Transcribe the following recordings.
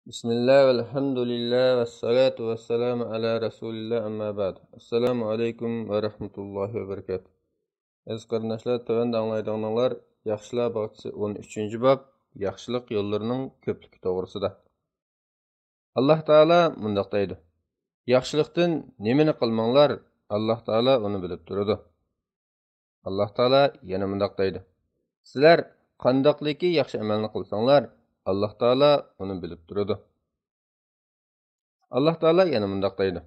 Bismillah, velhamdülillah, ve salatu ve selamu ala Resulillah, amma ba'd. Assalamu alaikum ve rahmetullahi ve berekatuh. Aziz qardaşlar, tövəndə anlaydığınlar, yaxşılar bağçısı 13-cü bab, yaxşılıq yollarının köplüyü doğrusida. Allah Taala mundaq deydi: Yaxşılıqdan niməni qılmanglar, Allah Taala onu bilib turadi. Allah Taala yana mundaq deydi: Sizlar qandaqliki yaxşı amalni qilsanglar, Allah Taala onu bilib turadi. Allah Taala yana mundaq deydi: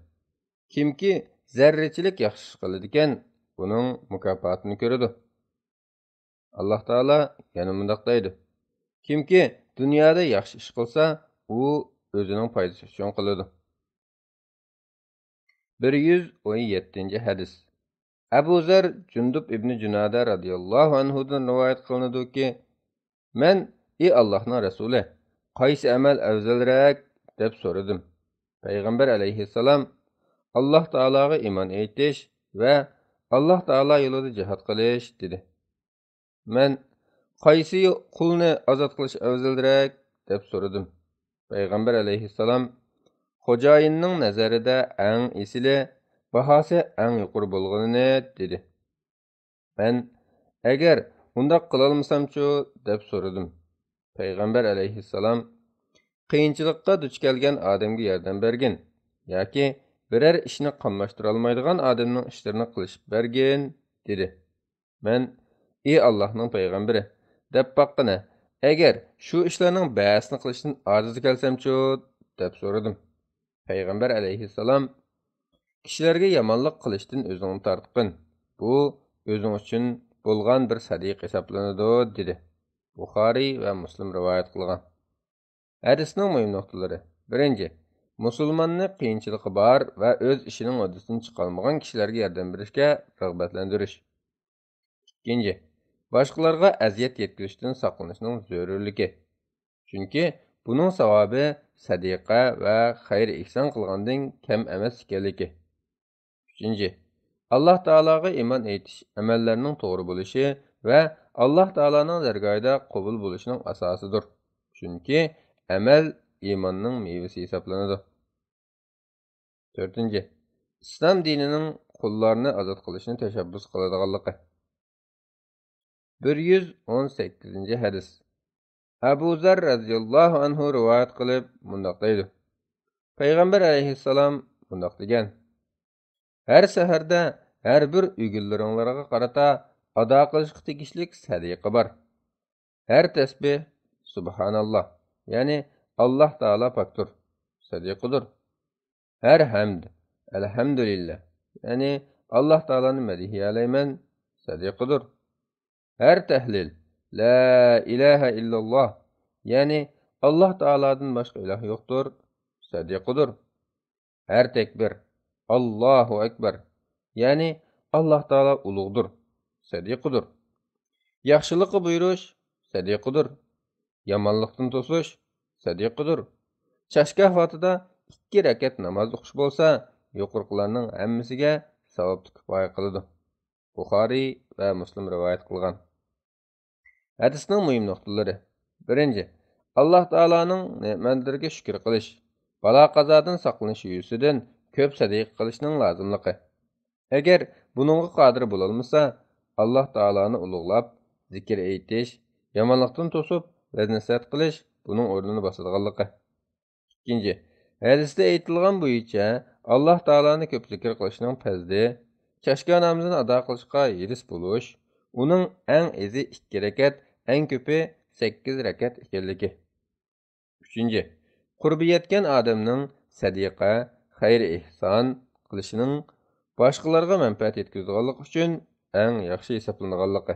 Kimki zarrachilik yaxshi ish qiladi ekan, buning mukofotini ko'radi. Alloh taolo yana mundaq deydi: Kimki dunyoda yaxshi ish qilsa, u o'zining foydasi uchun qiladi. 117-hadis. Abu Zar Jundub ibn Junada radhiyallohu anhudan rivoyat qilinadiki, men ey Allohning rasuli, qaysi amal afzalroq deb so'radim. Payg'ambar alayhissalom Allah Taalaga iman etish va Allah Taala yo'lida jihad qilish dedi. Men qaysi qulni ozod qilish afzalroq deb so'radim. Payg'ambar alayhissalom xo'jayinning nazarida eng esili, bahosi eng yuqori bo'lganini dedi. Men agar undaq qila olmasam-chu deb so'radim. Payg'ambar alayhissalom qiyinchilikqa duch kelgan odamga yordam bergin yoki birər ishni qamlaştıra olmaydigan odamning ishlarini qilishib bergin dedi. Men ey Allohning payg'ambari deb baqqina, agar shu ishlarning ba'sini qilishdan ojiz kelsam-chu deb so'radim. Payg'ambar alayhissalom kishilarga yomonlik qilishdan o'zingni tortqin. Bu o'zing uchun bo'lgan bir sadiq hisoblanadi dedi. Buxoriy va Muslim rivoyat qilgan. Hadisning muhim nuqtalari. 1. Musulmonni qiyinchiligi bor va o'z ishining uddasidan chiqolmagan kishilarga yordam berishga rag'batlantirish. 2. Boshqalarga aziyat yetkazishdan saqlanishning zarurligi. Chunki buning savobi sadiqa va xayr ihson qilgandan kam emas ekanligi. 3. Alloh taologa iymon etish amallarning to'g'ri bo'lishi va Alloh taoloning dargohida qabul bo'lishining asosidir. Chunki amal iymonning mevasi hisoblanadi. 4. İslam dinining qullarni ozod qilishni tashabbus qiladiganligi. 118-hadis. Abu Zar radhiyallohu anhu rivoyat qilib mundaq deydi. Payg'ambar alayhissalom mundaq degan: Har saharda har bir uyg'unlaringlarga qarata ado qilishga tegishli sadiqa bor. Har tasbih subhanalloh, ya'ni Alloh taolo pokdir, sadiqidir. Her hamd, elhamdülillah, yani Allah Teala'nı medihiyaleymen, sadiqidir. Her tehlil, la ilahe illallah, yani Allah Teala'dan başka ilah yoktur, sadiqidir. Her tekbir, Allahu Ekber, yani Allah Teala uluğdur, sadiqidir. Yaxşılıqı buyuruş, sadiqidir. Yamanlıqdan tosuş, sadiqidir. Çaşkah vatıda 2 rakat namoz o'qish bo'lsa, yuqorqilarning hammasiga savobni kifoya qiladi. Buxoriy va Muslim rivoyat qilgan. Hadisning muhim nuqtalari. 1. Alloh taolaning ne'matlariga shukr qilish, balo qazodan saqlanish yusidan ko'p sadiq qilishning lozimligi. Agar buningga qodir bo'la olmasa, Alloh taolani ulug'lab, zikr aytish, yomonlikdan to'sib, nasihat qilish buning o'rnini bosadiganligi. 2. Hadisda aytilgan bo'yicha Alloh taolani ko'p zikr qilishning fazli, chashka namozini ado qilishga yiris bo'lish, uning eng ezi 2 rakat, eng ko'pi 8 rakat ekanligi. 3. Qurbi yetgan odamning sadiqa, xayr ihson qilishining boshqalarga manfaat yetkazganligi uchun eng yaxshi hisoblanganligi.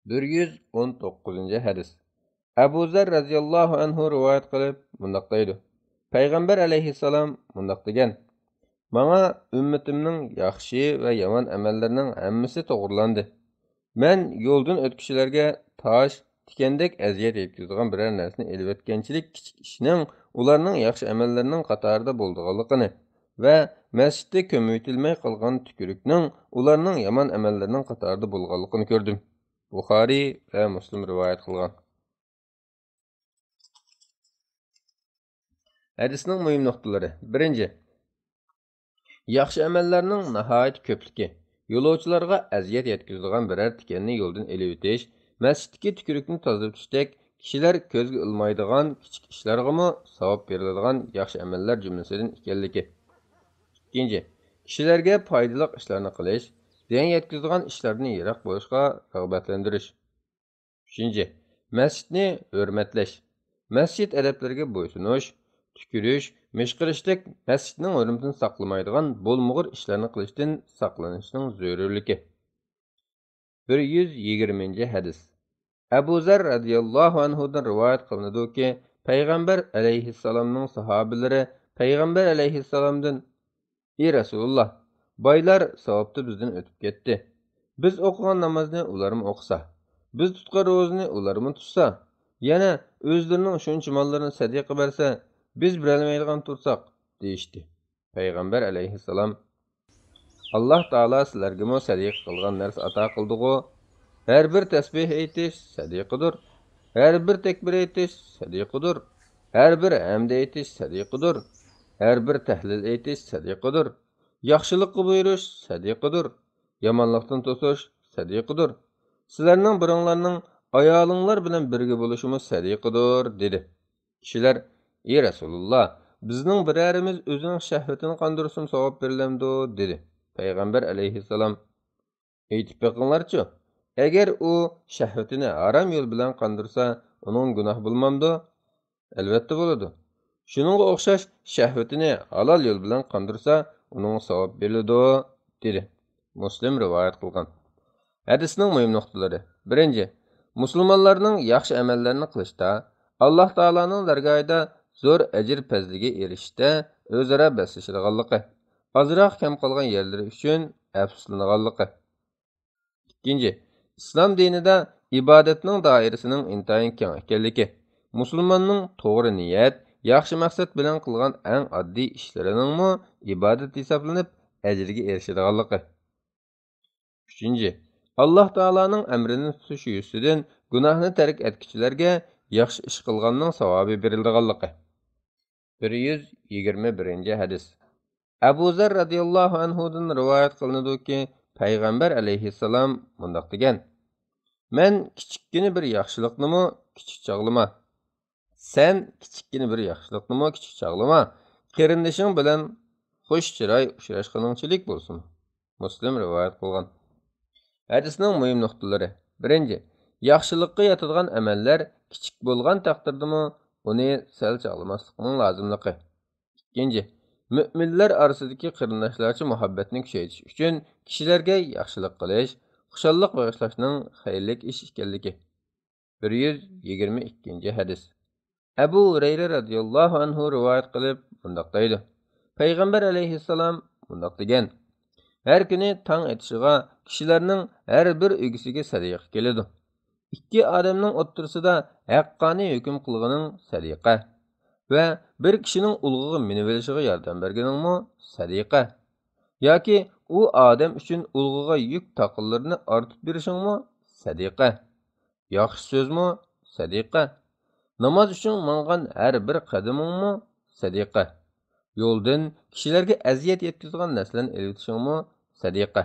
119-hadis. Abu Zar radhiyallohu anhu rivoyat qilib mundaq deydi. Payg'ambar alayhissalom mundaq degan: Manga ummatimning yaxshi va yomon amallarining hammasi to'g'rilandi. Men yo'ldan o'tkichilarga tosh, tikandek aziyat yetkazadigan biror narsani elib o'tganchilik kichik ishning ularning yaxshi amallarining qatorida bo'lganligini va masjidda ko'mitilmay qolgan tukurukning ularning yomon amallarining qatorida bo'lganligini ko'rdim. Buxoriy va Muslim rivoyat qilgan. Hadisning muhim nuqtalari. Birinchi, yaxshi amallarning nihoyat ko'pligi. Yo'lovchilarga aziyat yetkazadigan biror tikanni yo'ldan elib o'tish, masjiddagi tukurukni tozalashdek kishilar ko'zga ilmaydigan kichik ishlargami savob beriladigan yaxshi amallar jumlasidan ekanligi. Ikkinchi, kishilarga foydali ishlarni qilish, ziyon yetkazadigan ishlardan yiroq bo'lishga rag'batlantirish. Uchinchi, masjidni hurmatlash. Masjid adablariga bo'ysunish, tükürüş, meşgilishlik masjidning hurmatini saqlamaydigan bo'lmug'ir ishlarni qilishdan saqlanishning zarurligi. 120 hadis. Abu Zar radhiyallohu anhudan rivoyat qilinadiki, payg'ambar alayhissalomning sahobalari payg'ambar alayhissalomdan: "Ey Rasululloh, boylar savobda bizdan o'tib ketdi. Biz o'qigan namozni ularmi o'qisa, biz tutgan ro'zani ularmi tutsa, yana o'zlarining shuncha mollarini sadaqa bersa, biz bilolmaydigan tursak" deyishdi. Payg'ambar alayhissalom: "Alloh taolo sizlarga mo sadaqa qilgan narsa ato qildi-ku. Her bir tasbih aytish sadaqadir. Her bir tekbir aytish sadaqadir. Her bir hamd aytish sadaqadir. Her bir tahlil aytish sadaqadir. Yaxshilikqa buyurish sadaqadir. Yomonlikdan to'sish sadaqadir. Sizlarning biringlarning ayolinglar bilan birga bo'lishimiz sadaqadir" dedi. Kishilar: "Ey Rasululloh, bizning birarimiz o'zining shahvatini qondirsin savob berilamdi" dedi. Payg'ambar alayhissalom: "Aytib beqinglarchi, agar u shahvatini harom yo'l bilan qondirsa, uning gunoh bo'lmamdi?" Albatta bo'ladi. Shuningga o'xshash shahvatini halol yo'l bilan qondirsa, uning savob beriladi dedi. Muslim rivoyat qilgan. Hadisning muhim nuqtalari. Birinchi, musulmonlarning yaxshi amallarini qilishda, Alloh taolaning dargohida zo'r ajr fazliga erishishda o'zaro baslashadiganligi, ozroq kam qolgan yerlari uchun afsuslanganligi. Ikkinchi, islom dinida ibodatning doirasining intayin keng ekanligi, musulmonning to'g'ri niyat, yaxshi maqsad bilan qilgan eng oddiy ishlariningmi ibodat hisoblanib ajriga erishadiganligi. Uchinchi, Alloh taolaning amrini tutish yuzidan gunohni tark etkichilarga yaxshi ish qilganning savobi beriladiganligi. 121 hadis. Abu Zar radhiyallohu anhudan rivoyat qilinadiki, payg'ambar alayhissalom bundoq degan: "Men kichikkina bir yaxshiliknimi kichik chog'lama. Sen kichikkina bir yaxshiliknimi kichik chog'lama. Qarindishing bilan xush chiroy uchrashganingchilik bo'lsin." Muslim rivoyat qilgan. Hadisning muhim nuqtalari. Birinchi, yaxshilikqa yetadigan amallar kichik bo'lgan taqdirdami uni sal chog'lamaslikning lozimligi. Ikkinchi, müminlar orasidagi qarindoshlarcha muhabbatni kuchaytirish uchun kishilarga yaxshilik qilish, xushallik bag'ishlashning xayrli ish ekanligi. 122 hadis. Abu Hurayra radhiyallohu anhu rivoyat qilib bundoq deydi: Payg'ambar alayhissalom bundoq degan: "Her kuni tong etishiga kishilarning har bir uygusiga sadaqa keladi. Ikki odamning o'ttirisida haqqoniy hukm qilganing sadaqa va bir kishining ulg'iga minib olishiga yordam berganingmi sadaqa yoki u odam uchun ulg'iga yuk taqinlarini ortib berishingmi sadaqa. Yaxshi so'zmi sadaqa. Namoz uchun mangan har bir qadamingmi sadaqa. Yo'ldan kishilarga aziyat yetkazadigan narsalarni elitishingmi sadaqa."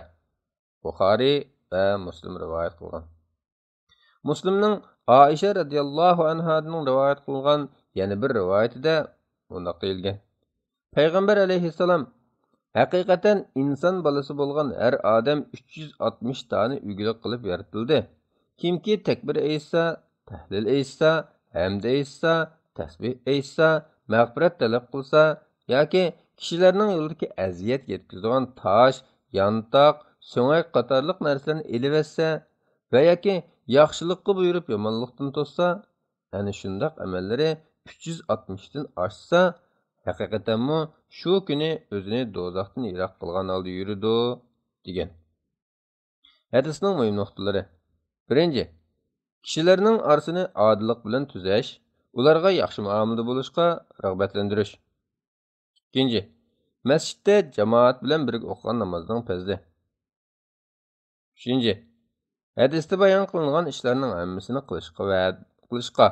Buxoriy va Muslim rivoyat qilgan. Muslimning Oisha radhiyallohu anhadan rivoyat qilgan yana bir rivoyatida bundoq deyilgan: Payg'ambar alayhissalom: "Haqiqatan inson bolasi bo'lgan har odam 360 tani uyg'ulik qilib yaratildi. Kimki takbir aytsa, tahlil aytsa, hamd aytsa, tasbih aytsa, mag'firat talab qilsa yoki kishilarning yo'lidagi aziyat yetkazadigan tosh, yantoq, so'ngak qatorliq narsalarni elib etsa va yoki yaxshilikqa buyurib yomonlikdan to'ssa, ana shundoq amallari 360 dan oshsa, haqiqatanmi shu kuni o'zini do'zaxdan yiroq qilgan holda yuridi" degan. Hadisning muhim nuqtalari. Birinchi, kishilarning orasini odillik bilan tuzash, ularga yaxshi muomalada bo'lishga rag'batlantirish. Ikkinchi, masjidda jamoat bilan birga o'qigan namozning fazli. Uchinchi, hadisda bayon qilingan ishlarning hammasini qilishga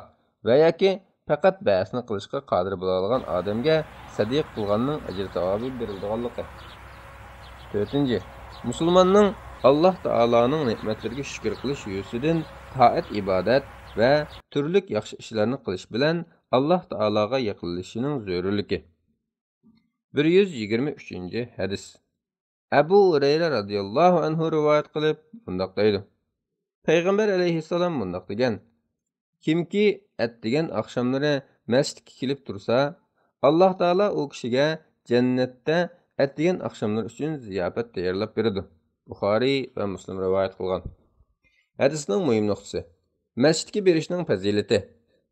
va yoki faqat ba'sni qilishga qodir bo'ladigan odamga sadiq qilganning ajri savobi beriladiganligi. 4. Musulmonning Alloh taoloning ne'matlariga shukr qilish yo'sidan toat ibodat va turli yaxshi ishlarni qilish bilan Alloh taologa yaqinlashishining zarurligi. 123 hadis. Abu Hurayra radhiyallohu anhu rivoyat qilib bundoq deydi. Payg'ambar alayhissalom bundoq degan: Kimki atdigan oqshomlari masjidga kelib tursa, Alloh taolo u kishiga jannatda atdigan oqshomlar uchun ziyofat tayyorlab beradi. Buxoriy va Muslim rivoyat qilgan. Hadisning muhim nuqtasi: masjidga berishning fazilati,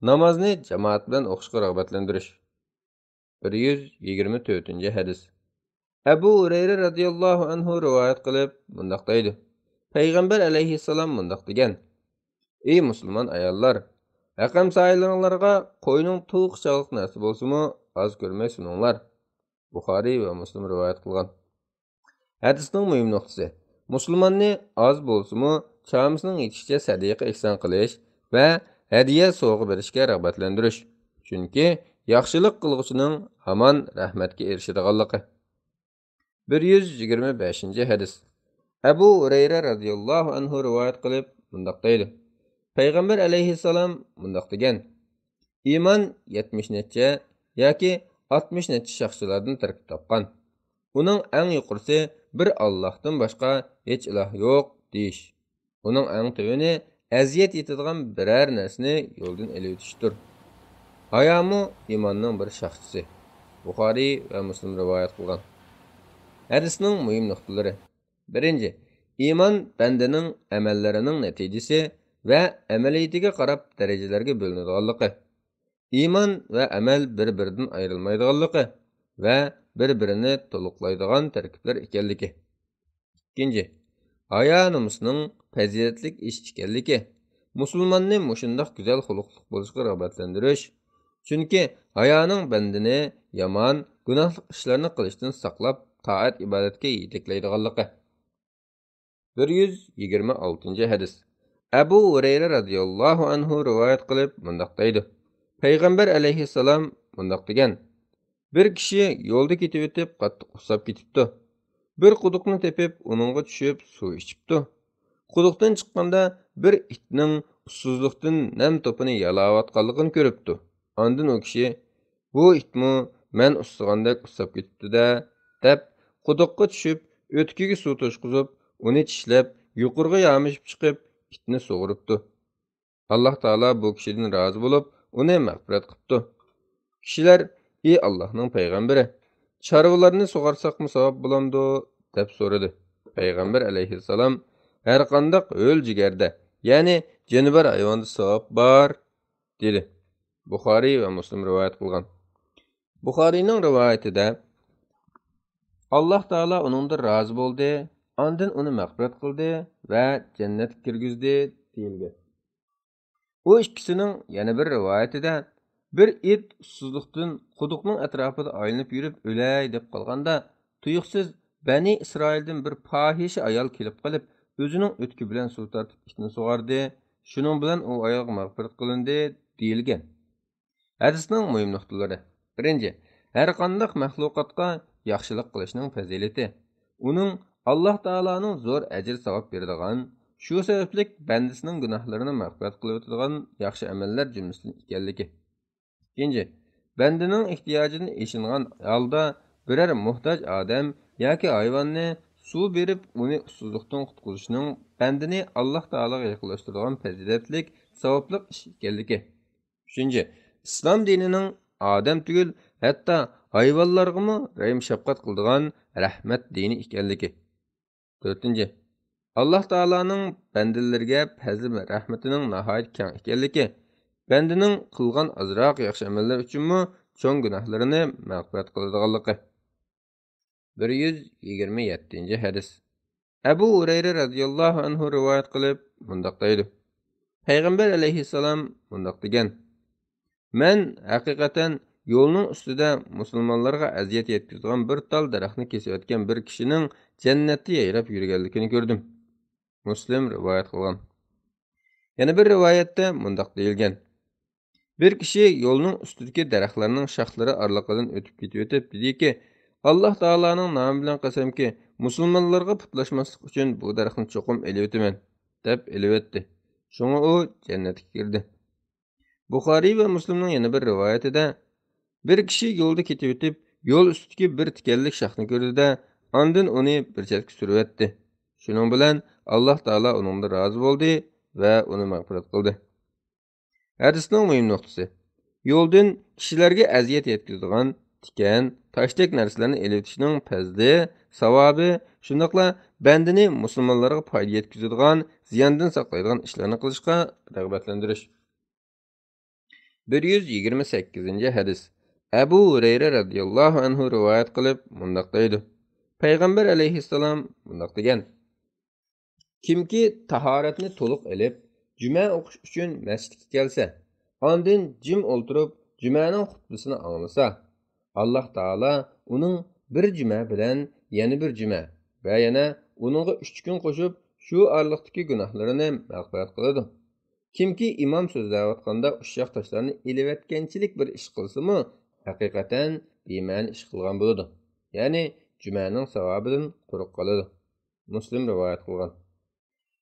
namozni jamoat bilan o'qishga rag'batlantirish. 124 hadis. Abu Hurayra radhiyallohu anhu rivoyat qilib bundoq deydi. Payg'ambar alayhissalom bundoq degan: Ey musulmon ayollar, aqam saylaringlarga qo'yning to'q-chaliq narsa bo'lsa-mu, oz ko'rmay suninglar. Buxoriy va Muslim rivoyat qilgan. Hadisning muhim nuqtasi: musulmonni oz bo'lsa-mu, chamisining yetishicha sadiqa ihson qilish va hadiya sovg'a berishga rag'batlantirish. Chunki yaxshilik qilg'uchining hamon rahmatga erishadiganligi. 125 hadis. Abu Hurayra radhiyallohu anhu rivoyat qilib bundoq deydi. Payg'ambar alayhissalom bundoq degan: Iymon 70 necha yoki 60 necha shaxslardan tarkib topgan. Uning eng yuqorisi bir Allohdan boshqa hech iloh yo'q deyish. Uning eng tövini aziyat yetadigan biror narsani yo'ldan elib o'tishdir. Hayomu iymonning bir shaxsisi. Buxoriy va Muslim rivoyat qilgan. Hadisning muhim nuqtalari. 1. Iymon bandaning amallarining natijasi va amaliyatiga qarab darajalarga bo'linadiganligi. Iymon va amal bir-biridan ayrilmaydiganligi va bir-birini to'liqlaydigan tarkiblar ekanligi. 2. Hayo nomusning fazilatlik ish ekanligi. Musulmonni mushundoq go'zal xuluqliq bo'lishga rag'batlantirish. Chunki hayoning bandini yomon, gunohli ishlarni qilishdan saqlab, toat ibodatga yetaklaydiganligi. 126 hadis. Abu Hurayra radhiyallohu anhu rivoyat qilib bundoq deydi. Payg'ambar alayhissalom bundoq degan: Bir kishi yo'lda ketib o'tib, qattiq usab ketibdi. Bir quduqni tepib, uningga tushib suv ichibdi. Quduqdan chiqqanda bir itning ussizlikdan nam to'pini yalayotganligini ko'ribdi. Ondan u kishi: "Bu itmi men ussigandek usab ketibdi-da" deb quduqqa tushib, o'tkiga suv to'shqizib, uni tishlab, yuqoriga yamishib chiqib, itni sug'uribdi. Alloh taolo bu kishidan rozi bo'lib, uni mag'firat qilibdi. Kishilar: "Ey Allohning payg'ambari, chorvalarni sug'arsaqmi savob bo'lamdi?" deb so'radi. Payg'ambar alayhissalom: "Har qanday o'l jigarda, ya'ni jonibar hayvonda savob bor" dedi. Buxoriy va Muslim rivoyat qilgan. Buxoriyning rivoyatida Alloh taolo uningdan rozi bo'ldi, ondan uni mag'firat qildi va jannatga kirgizdi deyilgan. Bu ikkisining yana bir rivoyatida bir it ussizlikdan quduqning atrofida aylanib yurib o'lay deb qolganda, tuyuqsiz Bani Isroildan bir fahisha ayol kelib qolib, o'zining o'tki bilan suv tortib itni sug'ardi. Shuning bilan u ayolga mag'firat qilindi deyilgan. Hadisning muhim nuqtalari. 1. Har qanday mahluqotga yaxshilik qilishning fazilati. Uning Alloh taoloning zo'r ajr savob beradigan, shu sababli bandasining gunohlarini mag'firat qilib o'tadigan yaxshi amallar jumlasidan ekanligi. 2. Bandaning ehtiyojini eshingan holda biror muhtoj odam yoki hayvonni suv berib, uni ussizlikdan qutqizishning bandini Alloh taologa yaqinlashtiradigan fazilatlik, savobli ish ekanligi. 3. Islom dinining odam tugul, hatto hayvonlarga rahim shafqat qiladigan rahmat dini ekanligi. 4. Alloh taoloning bandalarga fazl va rahmatining nihoyat keng ekanligi. Bandaning qilgan azroq yaxshi amallar uchunmi cho'ng gunohlarini mag'firat qiladiganligi. 127 hadis. Abu Hurayra radhiyallohu anhu rivoyat qilib bundoq deydi. Payg'ambar alayhissalom bundoq degan: Men haqiqatan yo'lning ustida musulmonlarga aziyat yetkazgan bir tal daraxtni kesayotgan bir kishining jannatda yayrab yurganligini ko'rdim. Muslim rivoyat qilgan. Yana bir rivoyatda bundoq deyilgan: Bir kishi yo'lning ustidagi daraxtlarning shoxlari oraliqdan o'tib ketib dediki, Alloh taoloning nomi bilan qasamki, musulmonlarga putlashmaslik uchun bu daraxtni cho'qim elib o'taman, deb elib o'tdi. Shunga u jannatga kirdi. Buxoriy va Muslimning yana bir rivoyatida bir kishi yo'lda ketib o'tib, yo'l ustidagi bir tikanlik shoxni ko'rdi-da, ondan uni bir chetga surib o'tdi. Shuning bilan Alloh taolo uningdan rozi bo'ldi va uni mag'firat qildi. Hadisning muhim nuqtasi. Yo'ldan kishilarga aziyat yetkazadigan tikan, tashdek narsalarni elib o'tishning fazli, savobi, shundaqla bandini musulmonlarga foyda yetkazadigan, ziyondan saqlaydigan ishlarni qilishga rag'batlantirish. 128 hadis. Abu Hurayra radhiyallohu anhu rivoyat qilib mundaq deydi. Payg'ambar alayhissalom mundaq degan: Kimki tahoratni to'liq elib, juma o'qish uchun masjidga kelsa, ondan jim o'ltirib, jumaning xutbasini anglasa, Alloh taolo uning bir juma bilan yana bir juma va yana uningga 3 kun qo'shib, shu oraliqdagi gunohlarini mag'firat qiladi. Kimki imom so'zlayotganda ushshaq toshlarni elevatganchilik bir ish qilsa-mu, haqiqatan bema'ni ish qilgan bo'ladi. Ya'ni jumaning savobidan quruq qoladi. Muslim rivoyat qilgan.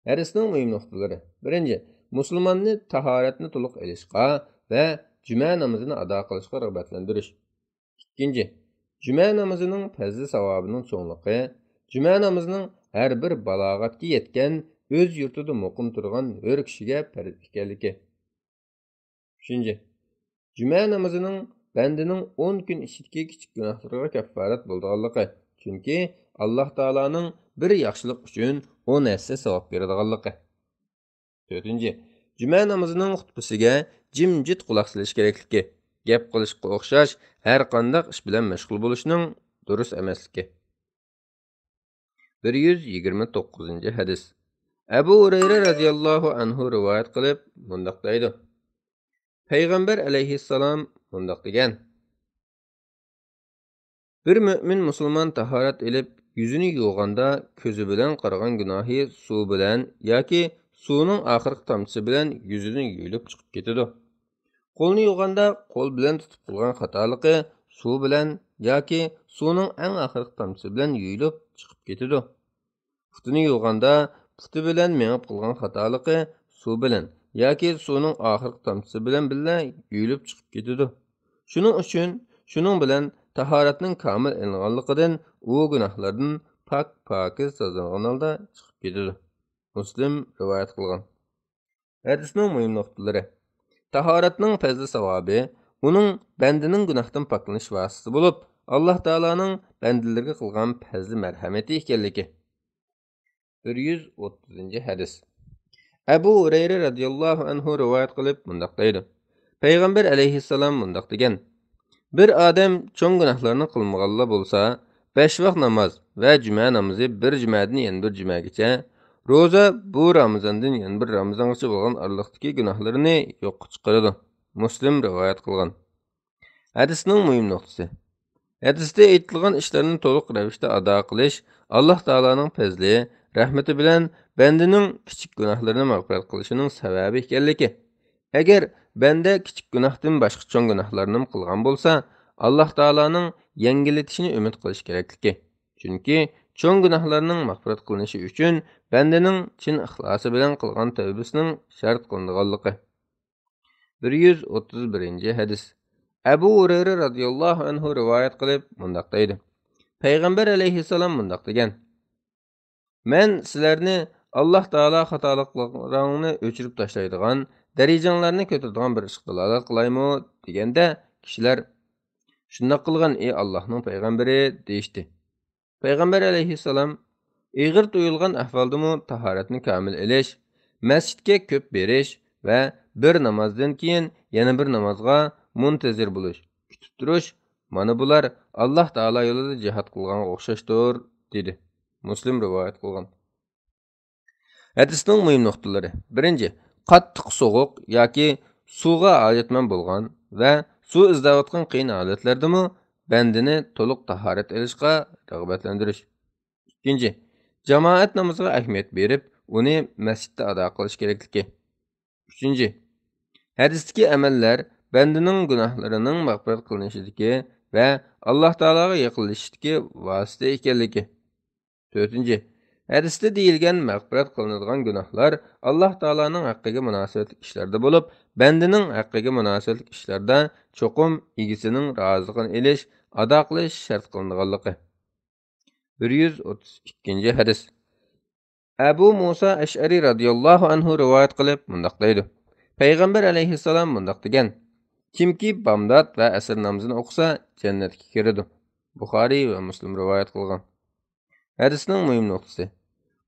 Hadisning muhim nuqtalari. Birinchi, musulmonni tahoratni to'liq elishga va juma namozini ado qilishga rag'batlantirish. Ikkinchi, juma namozining fazli savobining cho'ngligi, juma namozining har bir balog'atga yetgan, o'z yurtida muqim turgan bir kishiga farz ekanligi. Uchinchi, juma namozining bandining 10 kun ichidagi kichik gunohlariga kafforat bo'lganligi. Chunki Alloh taolaning bir yaxshilik uchun 10 hassa savob beradiganligi. 4. Juma namozining xutbasiga jimjit quloq solish kerakligi. Gap qilishga o'xshash har qanday ish bilan mashg'ul bo'lishning durust emasligi. 129 hadis. Abu Hurayra radhiyallohu anhu rivoyat qilib mundaq deydi. Payg'ambar alayhissalom mundaq degan: Bir mümin musulmon tahorat elib, yüzünü yuvganda ko'zi bilan qaragan gunohi suv bilan yoki suvning oxirgi tomchisi bilan yuzini yuyilib chiqib ketadi. Qo'lni yuvganda qo'l bilan tutib qilgan xatoligi suv bilan yoki suvning eng oxirgi tomchisi bilan yuyilib chiqib ketadi. Putini yuvganda puti bilan mengib qilgan xatoligi suv bilan yoki suvning oxirgi tomchisi bilan birga yuyilib chiqib ketadi. Shuning uchun shuning bilan tahoratning kamil ilinganligidan u gunohlardan pokiz tozalagan holda chiqib ketadi. Muslim rivoyat qilgan. Hadisning muhim nuqtalari. Tahoratning fazli savobi uning bandining gunohdan poklanish vasitasi bo'lib, Alloh taolaning bandalarga qilgan fazli marhamati ekanligi. 130 hadis. Abu Hurayra radhiyallohu anhu rivoyat qilib mundaq deydi. Payg'ambar alayhissalom mundaq degan: Bir odam cho'ng gunohlarni qilmaganlar bo'lsa, 5 vaqt namoz va juma namozi bir jumadan yana bir jumagacha, roza bu Ramazondan yana bir Ramazongacha bo'lgan oraliqdagi gunohlarini yo'qqa chiqaradi. Muslim rivoyat qilgan. Hadisning muhim nuqtasi. Hadisda aytilgan ishlarni to'liq ravishda ado qilish Alloh taolaning fazli, rahmati bilan bandining kichik gunohlarini mag'firat qilishining sababi ekanligi. Agar banda kichik gunohdan boshqa cho'ng gunohlarni qilgan bo'lsa, Alloh taolaning yangilatishini umid qilish kerakligi. Chunki cho'ng gunohlarning mag'firat qilinishi uchun bandaning chin ixlosi bilan qilgan tavbasining shart qilinganligi. 131 hadis. Abu Hurayra radhiyallohu anhu rivoyat qilib mundaq deydi. Payg'ambar alayhissalom mundaq degan: Men sizlarni Alloh taolo xatoliklaringizni o'chirib tashlaydigan, darajanglarni ko'taradigan bir ishga dalolat qilaymi deganda, kishilar shunday qilgan ey Allohning payg'ambari deyishdi. Payg'ambar alayhissalom ig'ir tuyulgan ahvoldami tahoratni kamil elish, masjidga ko'p berish va bir namozdan keyin yana bir namozga muntazir bo'lish, kutib turish, mana bular Alloh taolo yo'lida jihad qilganga o'xshashdir dedi. Muslim rivoyat qilgan. Hadisning muhim nuqtalari. Birinchi, qattiq sovuq yoki suvga hojatmand bo'lgan va suv izlayotgan qiyin holatlardami bandini to'liq tahorat elishga rag'batlantirish. Ikkinchi, jamoat namoziga ahamiyat berib, uni masjidda ado qilish kerakligi. Uchinchi, hadisdagi amallar bandining gunohlarining mag'firat qilinishidagi va Alloh taologa yaqinlashishidagi vosita ekanligi. 4. Hadisda deyilgan mag'firat qilinadigan gunohlar Alloh taoloning haqqiga munosabatli ishlarda bo'lib, bandining haqqiga munosabatli ishlarda cho'qim egisining roziligini olish, ado qilish shart qilinganligi. 132 hadis. Abu Musa Ash'ari radhiyallohu anhu rivoyat qilib mundoq deydi. Payg'ambar alayhissalom mundoq degan: Kimki bomdod va asr namozini o'qisa, jannatga kiradi. Buxoriy va Muslim rivoyat qilgan. Hadisning muhim nuqtasi: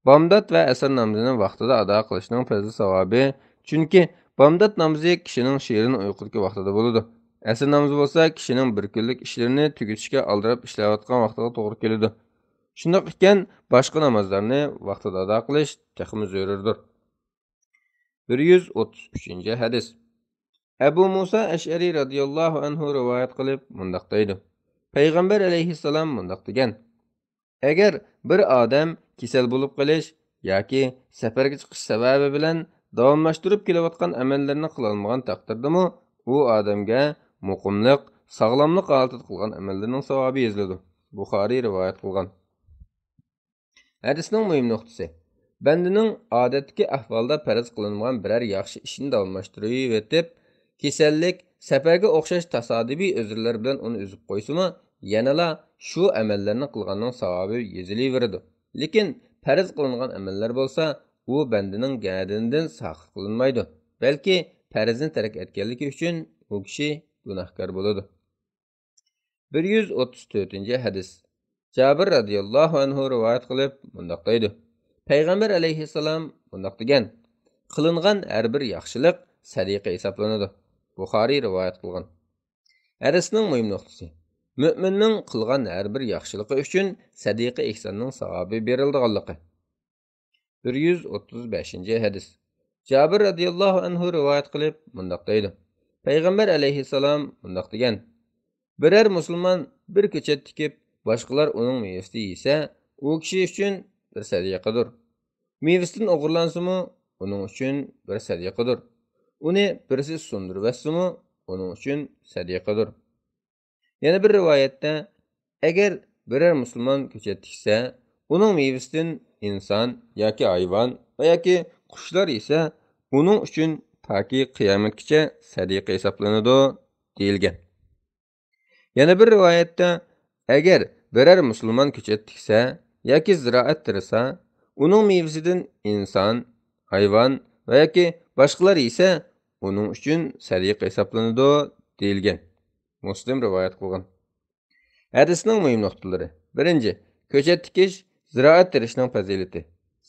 bomdod va asr namozini vaqtida ado qilishning fazil savobi, chunki bomdod namozi kishining shirin uyquga vaqtida bo'ladi. Asr namozi bo'lsa, kishining bir kunlik ishlarini tugatishga aldirab ishlayotgan vaqtiga to'g'ri keladi. Shundoq ekan, boshqa namozlarni vaqtida ado qilish texmi zarurdir. 133 hadis. Abu Musa Ash'ari radhiyallohu anhu rivoyat qilib mundoq deydi. Payg'ambar alayhissalom mundoq degan: Agar bir odam kasal bo'lib qolish yoki safarga chiqish sababi bilan davomlashtirib kelayotgan amallarni qila olmagan taqdirdami, u odamga muqimlik, sog'lomlik holatida qilgan amallarning savobi yoziladi. Buxoriy rivoyat qilgan. Hadisning muhim nuqtasi: bandining odatdagi ahvolda farz qilingan biror yaxshi ishini davomlashtirib etib, kasallik, safarga o'xshash tasodifiy uzrlar bilan uni uzib qo'ysimi, yanala shu amallarni qilganning savobi yozilaveradi. Lekin farz qilingan amallar bo'lsa, u bandining gadinidan saqit qilinmaydi, balki farzni tark etganligi uchun u kishi gunohkor bo'ladi. 134 hadis. Jabir radhiyallohu anhu rivoyat qilib mundoq deydi. Payg'ambar alayhissalom mundoq degan: qilingan har bir yaxshilik sadiqa hisoblanadi. Buxoriy rivoyat qilgan. Hadisning muhim nuqtasi: Mü'minning qilgan har bir yaxshiligi uchun sadiqa ihsonning savobi berilganligi. 135 hadis. Jabir radhiyallohu anhu rivoyat qilib mundoq deydi. Payg'ambar alayhissalom mundoq degan: biror musulmon bir ko'chat tikib, boshqalar uning mevasini yesa, u kishi uchun bir sadiqadir. Mevasidan o'g'irlansimi, uning uchun bir sadiqadir. Uni birisi sundirib vassimi, uning uchun sadiqadir. Yana bir rivoyatda, agar biror musulmon ko'chat tiksa, uning mevasidan inson yoki hayvon yoki qushlar yesa, uning uchun toki qiyomatgacha sadiqa hisoblanadi deyilgan. Yana bir rivoyatda, agar biror musulmon ko'chat tiksa yoki ziroat tirsa, uning mevasidan inson, hayvon yoki boshqalar yesa, uning uchun sadiqa hisoblanadi deyilgan. Muslim rivoyat qilgan. Hadisning muhim nuqtalari: 1. Ko'chat tikish ziroat tirishning fazilati,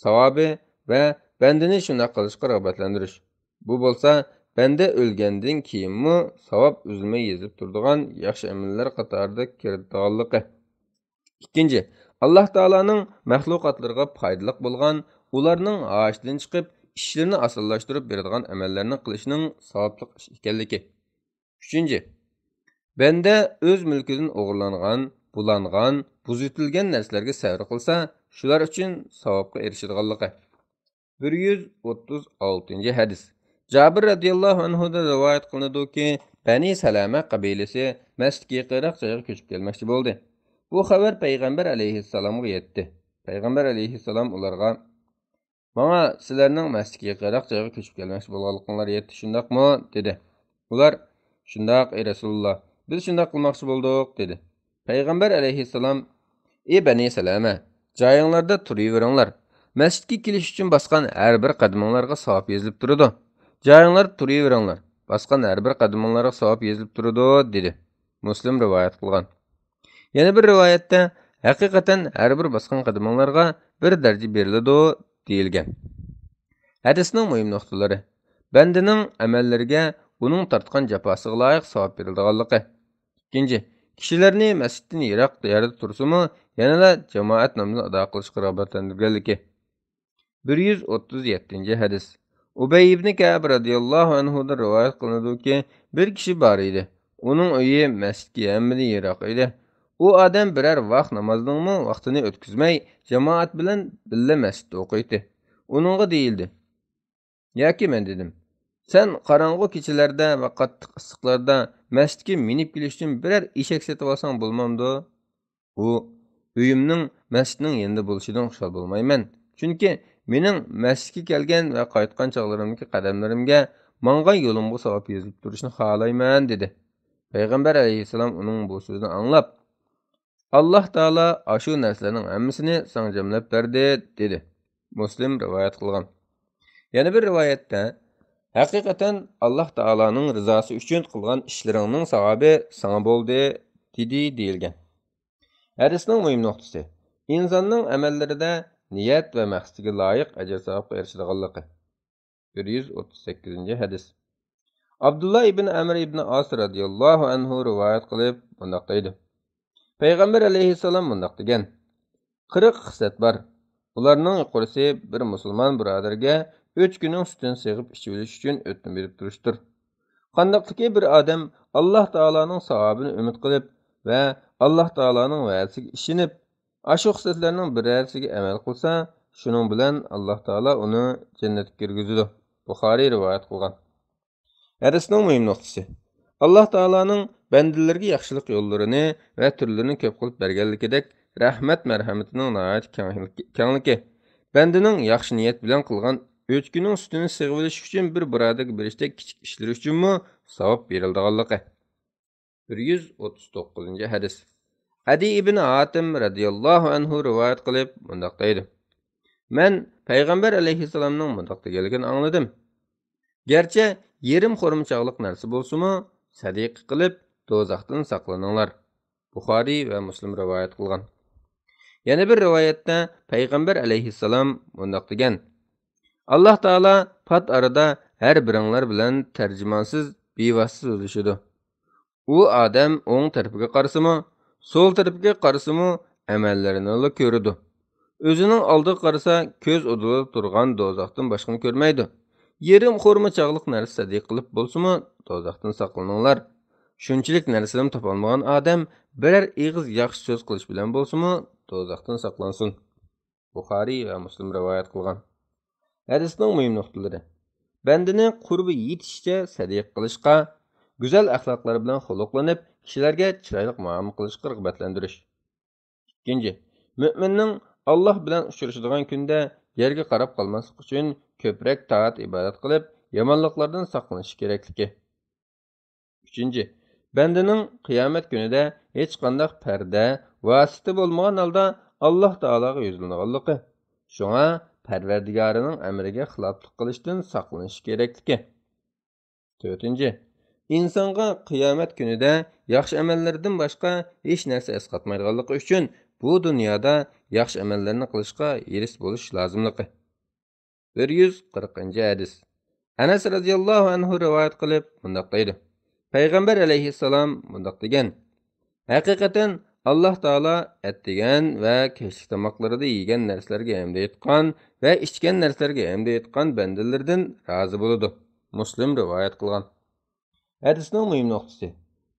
savobi va bandini shunday qilishga rag'batlantirish. Bu bo'lsa, banda o'lgandan keyinmi savob uzilmay yezib turadigan yaxshi amallar qatorida kiradiganligi. 2. Alloh taolaning mahluqotlarga foydali bo'lgan, ularning g'ashidan chiqib, ishlarni osonlashtirib beradigan amallarni qilishning savobli ish ekanligi. 3. Banda o'z mulkidan o'g'irlangan, bulangan, buzitilgan narsalarga sabr qilsa, shular uchun savobga erishadiganligi. 136 hadis. Jabir radhiyallohu anhu da rivoyat qilinadiki, Bani Salama qabilasi masjidga qiraq joyga ko'chib kelmoqchi bo'ldi. Bu xabar payg'ambar alayhissalomga yetdi. Payg'ambar alayhissalom ularga: "Mana sizlarning masjidga qiraq joyga ko'chib kelmoqchi bo'lganliklaringiz yetdi, shundaqmi?" dedi. Ular: "Shundaq ey Rasululloh, biz shundaq qilmoqchi bo'ldik" dedi. Payg'ambar alayhissalom: "Ey Bani Salama, joyinglarda turaveringlar. Masjidga kelish uchun bosgan har bir qadamingizga savob yozilib turadi. Joyinglarda turaveringlar. Bosgan har bir qadamingizga savob yozilib turadi" dedi. Muslim rivoyat qilgan. Yana bir rivoyatda haqiqatan har bir bosgan qadamingizga bir daraja beriladi deyilgan. Hadisning muhim nuqtalari: bandining amallariga uning tortgan jafosiga loyiq savob berilganligi. 2. Kishilarni masjiddan yiroq yerda tursimi, yanada jamoat namozini ado qilishga rag'batlantirganligi. 137 hadis. Ubay ibn Ka'b radhiyallohu anhu da rivoyat qilinadiki, bir kishi bor edi. Uning uyi masjidga hammadan yiroq edi. U odam biror vaqt namozning vaqtini o'tkazmay, jamoat bilan birga masjidda o'qiydi. Uningga deyildi: "Yoki men dedim, Sen qarang'u kechalarda va qattiq issiqlarda masjidga minib kelish uchun biror eshak setib olsang bo'lmamdi? U uyimning masjidning yanında bo'lishidan xushal bo'lmayman. Chunki mening masjidga kelgan va qaytgan chog'larimdagi qadamlarimga mang'an yo'limga savob yozilib turishni xohlayman dedi. Payg'ambar alayhissalom uning bu so'zini anglab, Alloh taolo ashu narsalarning hammasini sana jamlab berdi dedi. Muslim rivoyat qilgan. Yana bir rivoyatda haqiqatan Alloh taoloning rizosi uchun qilgan ishlaringning savobi sana bo'ldi dedi deyilgan. Hadisning muhim nuqtasi insonning amallarida niyat va maqsadiga loyiq ajr savobga erishadiganligi. 138 hadis. Abdullah ibn Amr ibn As radhiyallohu anhu rivoyat qilib bunday deydi. Payg'ambar alayhissalom bunday degan: 40 xislat bor. Ularning yuqorisi bir musulmon birodarga 3 kunning sutini seg'ib ichib olish uchun o'tni berib turishdir. Qandoqki bir odam Alloh taoloning savobini umid qilib va Alloh taoloning va'dasiga ishinib, ashu xislatlarning birarsiga amal qilsa, shuning bilan Alloh taolo uni jannatga kirgizadi. Buxoriy rivoyat qilgan. Hadisning muhim nuqtasi Alloh taoloning bandalarga yaxshilik yo'llarini va turlarini ko'p qilib berganligidek, rahmat marhamatining nihoyat kengligi. Bandaning yaxshi niyat bilan qilgan 3 kunning sutini sig'ib olish uchun bir birodarga berishdek kichik ishlar uchunmi savob beriladiganligi. 139 hadis. Adi ibn Hatim radhiyallohu anhu rivoyat qilib bunday deydi. Men Payg'ambar alayhissalomning bunday deganligini angladim. Gerçi yerim xurumchaqliq narsa bo'lsa-mu, sadiqa qilib do'zaxdan saqlaninglar. Buxoriy va Muslim rivoyat qilgan. Yana bir rivoyatda Payg'ambar alayhissalom bunday degan: Alloh taolo pat arada har biringlar bilan tarjimonsiz bevosita so'zlashadi. U odam o'ng tarafiga qarasimi, so'l tarafiga qarasimi, amallarini ko'radi. O'zining oldiga qarasa, ko'z o'dida turgan do'zaxdan boshqani ko'rmaydi. Yerim xurma chog'liq narsa sadiq qilib bo'lsa-mu, do'zaxdan saqlaninglar. Shunchalik narsadan topolmagan odam biror ig'iz yaxshi so'z qilish bilan bo'lsa-mu, do'zaxdan saqlansin. Buxoriy va Muslim rivoyat qilgan. Hadisning muhim nuqtalari: bandani qurbi yetishcha sadiq qilishga, go'zal axloqlar bilan xuluqlanib, kishilarga chiroyli muomala qilishga rag'batlantirish. Ikkinchi, mu'minning Alloh bilan uchrashadigan kunda yerga qarab qolmaslik uchun ko'proq taat ibodat qilib, yomonliklardan saqlanish kerakligi. Uchinchi, bandaning qiyomat kunida hech qanday parda, vosita bo'lmagan holda Alloh taologa yuzlanganligi. Shunga Parvardigorining amriga xiloflik qilishdan saqlanish kerakligi. To'rtinchi, insonga qiyomat kunida yaxshi amallardan boshqa hech narsa esqatmaydiganligi uchun bu dunyoda yaxshi amallarni qilishga hiris bo'lish lozimligi. 140-hadis. Anas radhiyallohu anhu rivoyat qilib bunday deydi. Payg'ambar alayhissalom bunday degan: haqiqatan Alloh taolo atdigan va kechki tomoqlarida yegan narsalarga hamda etgan va ichgan narsalarga hamda etgan bandalardan rozi bo'ladi. Muslim rivoyat qilgan. Hadisning muhim nuqtasi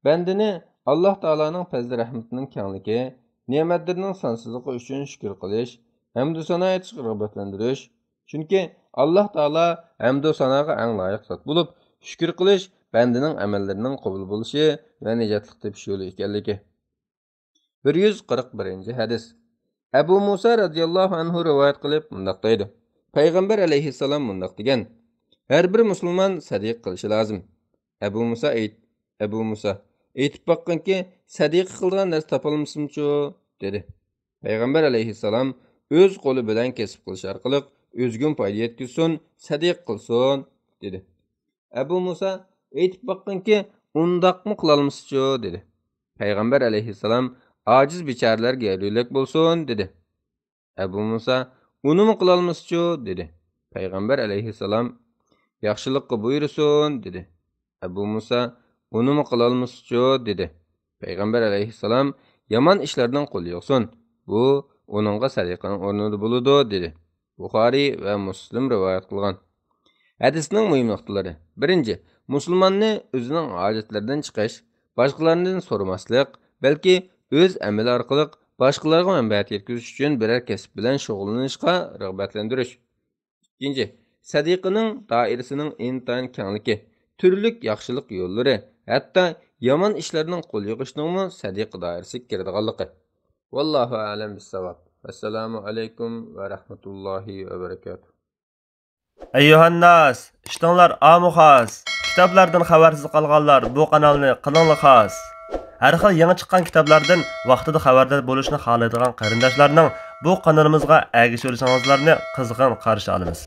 bandani Alloh taoloning fazl rahmatining kengligi, ne'matlarining sonsizligi uchun shukr qilish, hamd sano aytishga rag'batlantirish. Chunki Alloh taolo hamd sanoga eng loyiq zot bo'lib, shukr qilish bandaning amallarining qabul bo'lishi va najotlik tepish yo'li ekanligi. 141-hadis. Abu Musa radhiyallohu anhu rivoyat qilib bunday deydi. Payg'ambar alayhissalom bunday degan: har bir musulmon sadiq qilishi lozim. Abu Musa aytib baqqanki, sadiqa qilgan narsa topolmasmchu dedi. Payg'ambar alayhissalom o'z qo'li bilan kesib qilish orqali o'zgun foyda yetkazsin, sadiq qilsin dedi. Abu Musa aytib baqqanki, undaqmi qilolmaschu dedi. Payg'ambar alayhissalom ojiz bechoralarga yo'lak bo'lsin dedi. Abu Musa unimi qilolmaschu dedi. Payg'ambar alayhissalom yaxshilikqa buyursin dedi. Abu Musa unimi qilolmaschu dedi. Payg'ambar alayhissalom yomon ishlardan qo'li yo'qsin. Bu uningga sadiqaning o'rnida bo'ladi dedi. Buxoriy va Muslim rivoyat qilgan. Hadisning muhim nuqtalari: birinchi, musulmonni o'zining hojatlaridan chiqish, boshqalardan so'ramaslik, balki o'z amali orqali boshqalarga manfaat yetkazish uchun biror kasb bilan shug'ullanishga rag'batlantirish. Ikkinchi, sadiqaning doirasining intayin kengligi, turlik yaxshilik yo'llari, hatto yomon ishlarning qo'l yig'ishning sadiqa doirasiga kiradiganligi. Vallohu a'lam bis-savob. Assalomu alaykum va rahmatullohi va barakatuh. Ayyuhannas, ishtinglar amuxas. Kitoblardan xabarsiz qolganlar bu kanalni qilinglar xos. Har xil yangi chiqqan kitoblardan vaqtida xabardor bo'lishni xohlaydigan qarindoshlarning bu kanalimizga ergashib olishingizlarni qizg'in qarshi olamiz.